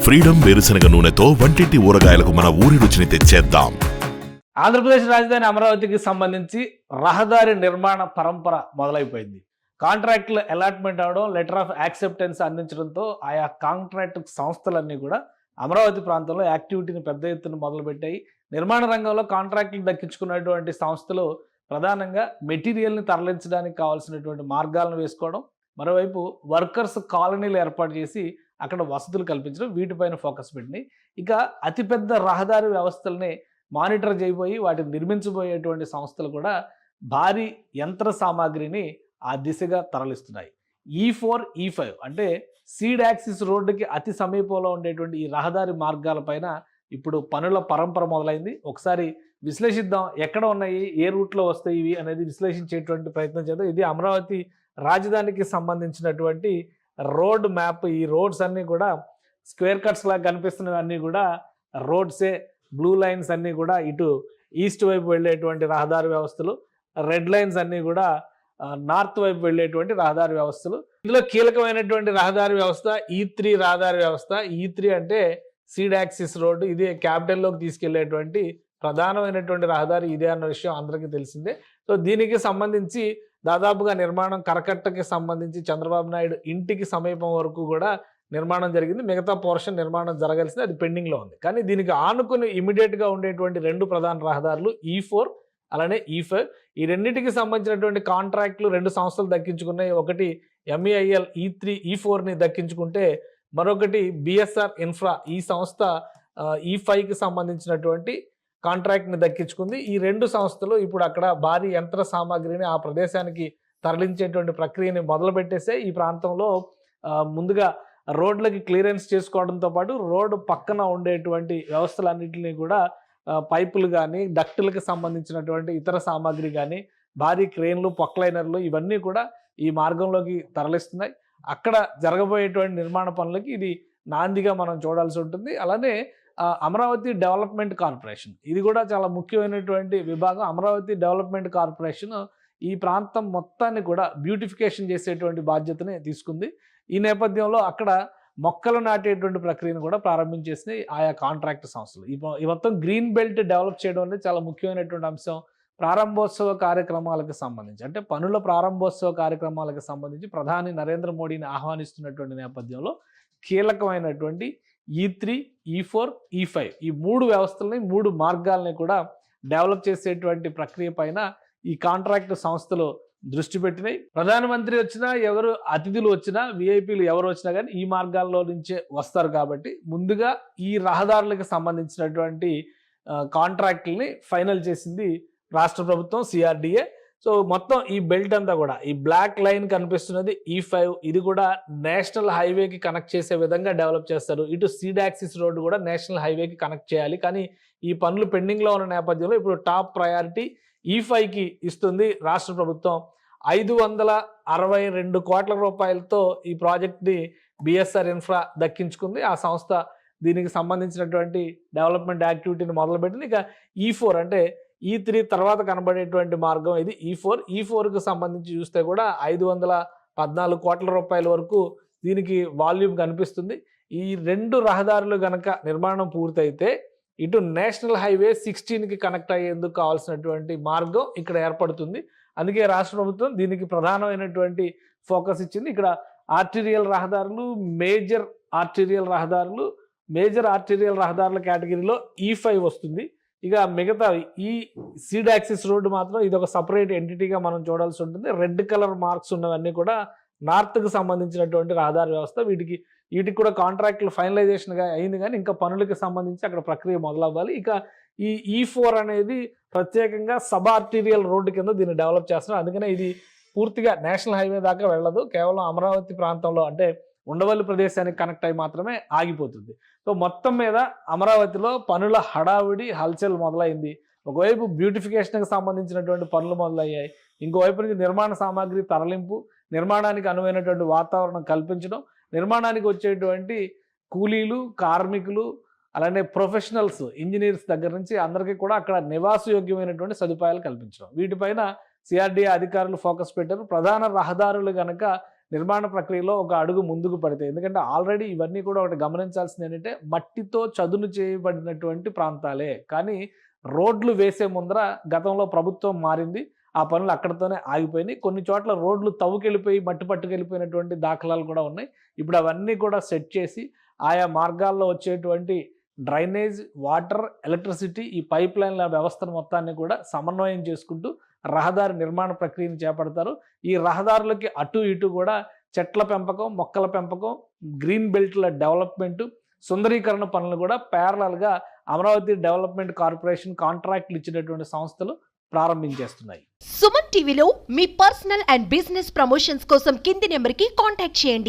Freedom వేరుశనగ నూనెతో వంటింటి ఊరగాయలకు మన ఊరి రుచిని తెచ్చేద్దాం. ఆంధ్రప్రదేశ్ రాజధాని అమరావతికి సంబంధించి రహదారి నిర్మాణ పరంపర మొదలైపోయింది. కాంట్రాక్టులు అలాట్మెంట్ అవడం, లెటర్ ఆఫ్ యాక్సెప్టెన్స్ అందించడంతో ఆయా కాంట్రాక్ట్ సంస్థలన్నీ కూడా అమరావతి ప్రాంతంలో యాక్టివిటీని పెద్ద ఎత్తున మొదలుపెట్టాయి. నిర్మాణ రంగంలో కాంట్రాక్టులు దక్కించుకున్నటువంటి సంస్థలు ప్రధానంగా మెటీరియల్ని తరలించడానికి కావాల్సినటువంటి మార్గాలను వేసుకోవడం, మరోవైపు వర్కర్స్ కాలనీలు ఏర్పాటు చేసి అక్కడ వసతులు కల్పించడం, వీటిపైన ఫోకస్ పెట్టినాయి. ఇక అతిపెద్ద రహదారి వ్యవస్థల్ని మానిటర్ చేయబోయి వాటిని నిర్మించబోయేటువంటి సంస్థలు కూడా భారీ యంత్ర సామాగ్రిని ఆ దిశగా తరలిస్తున్నాయి. E4, E5 అంటే సీడ్ యాక్సిస్ రోడ్డుకి అతి సమీపంలో ఉండేటువంటి ఈ రహదారి మార్గాలపైన ఇప్పుడు పనుల పరంపర మొదలైంది. ఒకసారి విశ్లేషిద్దాం, ఎక్కడ ఉన్నాయి, ఏ రూట్లో వస్తాయి ఇవి అనేది విశ్లేషించేటువంటి ప్రయత్నం చేద్దాం. ఇది అమరావతి రాజధానికి సంబంధించినటువంటి రోడ్ మ్యాప్. ఈ రోడ్స్ అన్నీ కూడా స్క్వేర్ కట్స్ లాగా కనిపిస్తున్నవన్నీ కూడా రోడ్సే. బ్లూ లైన్స్ అన్నీ కూడా ఇటు ఈస్ట్ వైపు వెళ్ళేటువంటి రహదారి వ్యవస్థలు, రెడ్ లైన్స్ అన్నీ కూడా నార్త్ వైపు వెళ్ళేటువంటి రహదారి వ్యవస్థలు. ఇందులో కీలకమైనటువంటి రహదారి వ్యవస్థ E3 రహదారి వ్యవస్థ. E3 అంటే సీడ్ యాక్సిస్ రోడ్డు. ఇది క్యాపిటల్లోకి తీసుకెళ్లేటువంటి ప్రధానమైనటువంటి రహదారి ఇదే అన్న విషయం అందరికీ తెలిసిందే. సో దీనికి సంబంధించి దాదాపుగా నిర్మాణం కరకట్టకి సంబంధించి చంద్రబాబు నాయుడు ఇంటికి సమీపం వరకు కూడా నిర్మాణం జరిగింది. మిగతా పోర్షన్ నిర్మాణం జరగాల్సింది, అది పెండింగ్లో ఉంది. కానీ దీనికి ఆనుకుని ఇమీడియట్గా ఉండేటువంటి రెండు ప్రధాన రహదారులు E4 అలానే E5. ఈ రెండింటికి సంబంధించినటువంటి కాంట్రాక్టులు రెండు సంస్థలు దక్కించుకున్నాయి. ఒకటి MEIL E3 E4ని దక్కించుకుంటే మరొకటి BSR ఇన్ఫ్రా ఈ సంస్థ E5కి సంబంధించినటువంటి కాంట్రాక్ట్ని దక్కించుకుంది. ఈ రెండు సంస్థలు ఇప్పుడు అక్కడ భారీ యంత్ర సామాగ్రిని ఆ ప్రదేశానికి తరలించేటువంటి ప్రక్రియని మొదలుపెట్టేసే. ఈ ప్రాంతంలో ముందుగా రోడ్లకి క్లియరెన్స్ చేసుకోవడంతో పాటు రోడ్డు పక్కన ఉండేటువంటి వ్యవస్థలన్నింటినీ కూడా పైపులు కానీ, డక్టులకు సంబంధించినటువంటి ఇతర సామాగ్రి కానీ, భారీ క్రేన్లు, పొక్లైనర్లు ఇవన్నీ కూడా ఈ మార్గంలోకి తరలిస్తున్నాయి. అక్కడ జరగబోయేటువంటి నిర్మాణ పనులకి ఇది నాందిగా మనం చూడాల్సి ఉంటుంది. అలానే అమరావతి డెవలప్మెంట్ కార్పొరేషన్, ఇది కూడా చాలా ముఖ్యమైనటువంటి విభాగం. అమరావతి డెవలప్మెంట్ కార్పొరేషన్ ఈ ప్రాంతం మొత్తాన్ని కూడా బ్యూటిఫికేషన్ చేసేటువంటి బాధ్యతని తీసుకుంది. ఈ నేపథ్యంలో అక్కడ మొక్కలు నాటేటువంటి ప్రక్రియను కూడా ప్రారంభించేసినాయి ఆయా కాంట్రాక్ట్ సంస్థలు. ఈ మొత్తం గ్రీన్ బెల్ట్ డెవలప్ చేయడం అనేది చాలా ముఖ్యమైనటువంటి అంశం. ప్రారంభోత్సవ కార్యక్రమాలకు సంబంధించి, అంటే పనుల ప్రారంభోత్సవ కార్యక్రమాలకు సంబంధించి ప్రధాని నరేంద్ర మోడీని ఆహ్వానిస్తున్నటువంటి నేపథ్యంలో కీలకమైనటువంటి E3, E4, E5 ఈ మూడు వ్యవస్థలని, మూడు మార్గాలని కూడా డెవలప్ చేసేటువంటి ప్రక్రియ పైన ఈ కాంట్రాక్ట్ సంస్థలు దృష్టి పెట్టినాయి. ప్రధానమంత్రి వచ్చినా, ఎవరు అతిథులు వచ్చినా, విఐపీలు ఎవరు వచ్చినా కానీ ఈ మార్గాల్లో నుంచే వస్తారు. కాబట్టి ముందుగా ఈ రహదారులకు సంబంధించినటువంటి కాంట్రాక్టుల్ని ఫైనల్ చేసింది రాష్ట్ర ప్రభుత్వం, CRDA. సో మొత్తం ఈ బెల్ట్ అంతా కూడా, ఈ బ్లాక్ లైన్ కనిపిస్తున్నది E5, ఇది కూడా నేషనల్ హైవేకి కనెక్ట్ చేసే విధంగా డెవలప్ చేస్తారు. ఇటు సీడ్ యాక్సిస్ రోడ్డు కూడా నేషనల్ హైవేకి కనెక్ట్ చేయాలి. కానీ ఈ పనులు పెండింగ్లో ఉన్న నేపథ్యంలో ఇప్పుడు టాప్ ప్రయారిటీ E5కి ఇస్తుంది రాష్ట్ర ప్రభుత్వం. 562 కోట్ల రూపాయలతో ఈ ప్రాజెక్ట్ని BSR ఇన్ఫ్రా దక్కించుకుంది. ఆ సంస్థ దీనికి సంబంధించినటువంటి డెవలప్మెంట్ యాక్టివిటీని మొదలుపెట్టింది. ఇక E4 అంటే E3 తర్వాత కనబడేటువంటి మార్గం ఇది E4. E4కి సంబంధించి చూస్తే కూడా 514 కోట్ల రూపాయల వరకు దీనికి వాల్యూమ్ కనిపిస్తుంది. ఈ రెండు రహదారులు కనుక నిర్మాణం పూర్తయితే ఇటు నేషనల్ హైవే 16కి కనెక్ట్ అయ్యేందుకు కావాల్సినటువంటి మార్గం ఇక్కడ ఏర్పడుతుంది. అందుకే రాష్ట్ర ప్రభుత్వం దీనికి ప్రధానమైనటువంటి ఫోకస్ ఇచ్చింది. ఇక్కడ ఆర్టీరియల్ రహదారులు, మేజర్ ఆర్టీరియల్ రహదారుల కేటగిరీలో E5 వస్తుంది. ఇక మిగతా ఈ సీడ్ యాక్సిస్ రోడ్డు మాత్రం ఇది ఒక సపరేట్ ఎంటిటీగా మనం చూడాల్సి ఉంటుంది. రెడ్ కలర్ మార్క్స్ ఉన్నవన్నీ కూడా నార్త్కి సంబంధించినటువంటి రహదారి వ్యవస్థ. వీటికి కూడా కాంట్రాక్టులు ఫైనలైజేషన్గా అయింది, కానీ ఇంకా పనులకి సంబంధించి అక్కడ ప్రక్రియ మొదలవ్వాలి. ఇక ఈ E4 అనేది ప్రత్యేకంగా సబ్ ఆర్టీరియల్ రోడ్డు కింద దీన్ని డెవలప్ చేస్తున్నారు. అందుకనే ఇది పూర్తిగా నేషనల్ హైవే దాకా వెళ్ళదు, కేవలం అమరావతి ప్రాంతంలో అంటే ఉండవల్లి ప్రదేశానికి కనెక్ట్ అయి మాత్రమే ఆగిపోతుంది. సో మొత్తం మీద అమరావతిలో పనుల హడావిడి, హల్చల్ మొదలైంది. ఒకవైపు బ్యూటిఫికేషన్కి సంబంధించినటువంటి పనులు మొదలయ్యాయి, ఇంకోవైపు నుంచి నిర్మాణ సామాగ్రి తరలింపు, నిర్మాణానికి అనువైనటువంటి వాతావరణం కల్పించడం, నిర్మాణానికి వచ్చేటువంటి కూలీలు, కార్మికులు, అలానే ప్రొఫెషనల్స్, ఇంజనీర్స్ దగ్గర నుంచి అందరికీ కూడా అక్కడ నివాసయోగ్యమైనటువంటి సదుపాయాలు కల్పించడం, వీటిపైన CRDA అధికారులు ఫోకస్ పెట్టారు. ప్రధాన రహదారులు కనుక నిర్మాణ ప్రక్రియలో ఒక అడుగు ముందుకు పడితే, ఎందుకంటే ఆల్రెడీ ఇవన్నీ కూడా ఒకటి గమనించాల్సింది ఏంటంటే మట్టితో చదును చేయబడినటువంటి ప్రాంతాలే. కానీ రోడ్లు వేసే ముందర గతంలో ప్రభుత్వం మారింది. ఆ పనులు అక్కడితోనే ఆగిపోయినాయి. కొన్ని చోట్ల రోడ్లు తవ్వుకెళ్ళిపోయి మట్టి పట్టుకెళ్ళిపోయినటువంటి దాఖలాలు కూడా ఉన్నాయి. ఇప్పుడు అవన్నీ కూడా సెట్ చేసి ఆయా మార్గాల్లో వచ్చేటువంటి డ్రైనేజ్, వాటర్, ఎలక్ట్రిసిటీ ఈ పైప్ లైన్ల వ్యవస్థను మొత్తాన్ని కూడా సమన్వయం చేసుకుంటూ రహదారి నిర్మాణ ప్రక్రియను చేపడతారు. ఈ రహదారులకి అటు ఇటు కూడా చెట్ల పెంపకం, మొక్కల పెంపకం, గ్రీన్ బెల్ట్ల డెవలప్మెంటు, సుందరీకరణ పనులు కూడా ప్యారలల్గా అమరావతి డెవలప్మెంట్ కార్పొరేషన్ కాంట్రాక్ట్లు ఇచ్చినటువంటి సంస్థలు ప్రారంభించేస్తున్నాయి. సుమన్ టీవీలో మీ పర్సనల్ అండ్ బిజినెస్ ప్రమోషన్స్ కోసం కింది నెంబర్కి కాంటాక్ట్ చేయండి.